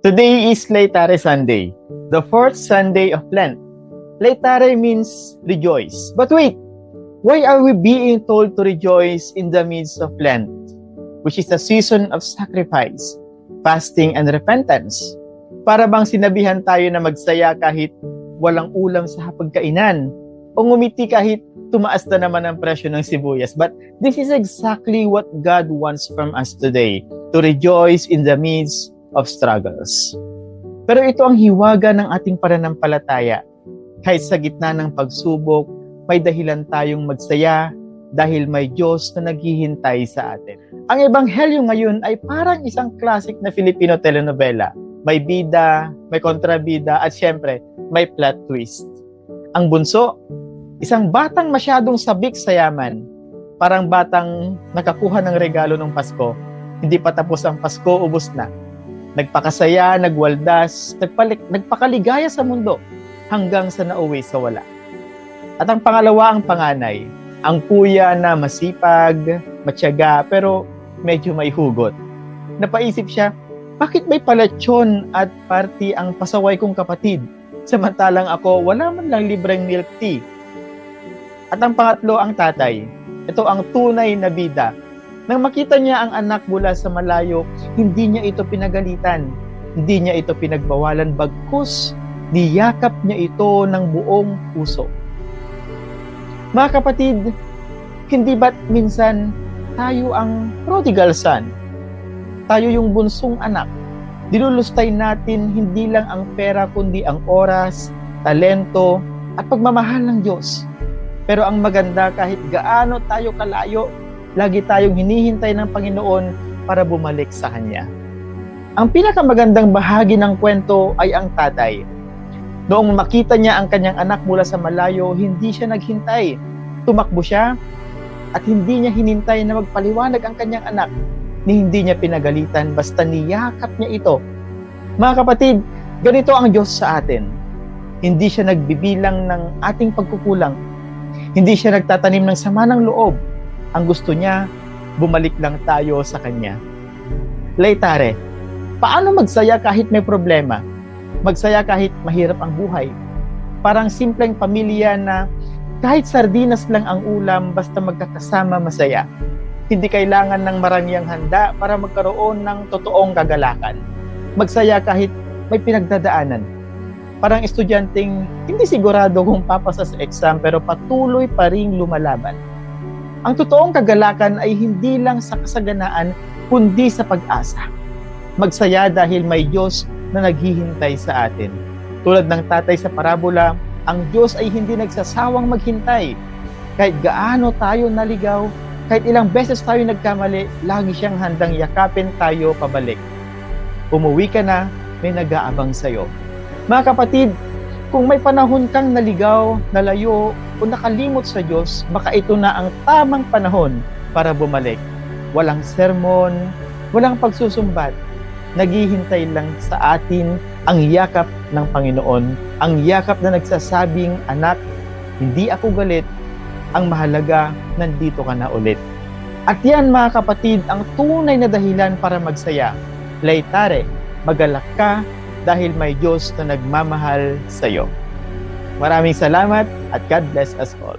Today is Laetare Sunday, the fourth Sunday of Lent. Laetare means rejoice. But wait, why are we being told to rejoice in the midst of Lent, which is a season of sacrifice, fasting, and repentance? Para bang sinabihan tayo na magsaya kahit walang ulam sa hapagkainan, o ngumiti kahit tumaas na naman ang presyo ng sibuyas. But this is exactly what God wants from us today, to rejoice in the midst of struggles. Pero ito ang hiwaga ng ating pananampalataya. Kahit sa gitna ng pagsubok, may dahilan tayong magsaya dahil may Diyos na naghihintay sa atin. Ang ebanghelyo ngayon ay parang isang classic na Filipino telenovela. May bida, may kontrabida, at syempre, may plot twist. Ang bunso, isang batang masyadong sabik sa yaman. Parang batang nakakuha ng regalo ng Pasko. Hindi pa tapos ang Pasko, ubos na. Nagpakasaya, nagwaldas, nagpakaligaya sa mundo hanggang sa nauwi sa wala. At ang pangalawa ang panganay, ang kuya na masipag, matyaga, pero medyo may hugot. Napaisip siya, bakit may palatsyon at party ang pasaway kong kapatid? Samantalang ako, wala man lang libreng milk tea. At ang pangatlo ang tatay. Ito ang tunay na bida. Nang makita niya ang anak mula sa malayo, hindi niya ito pinagalitan. Hindi niya ito pinagbawalan, bagkus niyakap niya ito ng buong puso. Mga kapatid, hindi ba't minsan tayo ang prodigal son? Tayo yung bunsong anak. Dilulustay natin hindi lang ang pera kundi ang oras, talento, at pagmamahal ng Diyos. Pero ang maganda, kahit gaano tayo kalayo, lagi tayong hinihintay ng Panginoon para bumalik sa Kanya. Ang pinakamagandang bahagi ng kwento ay ang tatay. Noong makita niya ang kanyang anak mula sa malayo, hindi siya naghintay. Tumakbo siya at hindi niya hinintay na magpaliwanag ang kanyang anak, ni hindi niya pinagalitan, basta niyakap niya ito. Mga kapatid, ganito ang Diyos sa atin. Hindi siya nagbibilang ng ating pagkukulang. Hindi siya nagtatanim ng sama ng loob. Ang gusto niya, bumalik lang tayo sa Kanya. Laetare, paano magsaya kahit may problema? Magsaya kahit mahirap ang buhay? Parang simpleng pamilya na kahit sardinas lang ang ulam basta magkakasama masaya. Hindi kailangan ng marangyang handa para magkaroon ng totoong kagalakan. Magsaya kahit may pinagdadaanan. Parang estudyanteng hindi sigurado kung papasa sa exam pero patuloy pa ring lumalaban. Ang totoong kagalakan ay hindi lang sa kasaganaan, kundi sa pag-asa. Magsaya dahil may Diyos na naghihintay sa atin. Tulad ng tatay sa parabola, ang Diyos ay hindi nagsasawang maghintay. Kahit gaano tayo naligaw, kahit ilang beses tayo nagkamali, lagi siyang handang yakapin tayo pabalik. Umuwi ka na, may nag-aabang sa'yo. Mga kapatid, kung may panahon kang naligaw, nalayo, o nakalimot sa Diyos, baka ito na ang tamang panahon para bumalik. Walang sermon, walang pagsusumbat. Naghihintay lang sa atin ang yakap ng Panginoon, ang yakap na nagsasabing, anak, hindi ako galit, ang mahalaga, nandito ka na ulit. At yan mga kapatid, ang tunay na dahilan para magsaya. Laetare, magalak ka dahil may Diyos na nagmamahal sa iyo. Maraming salamat at God bless us all.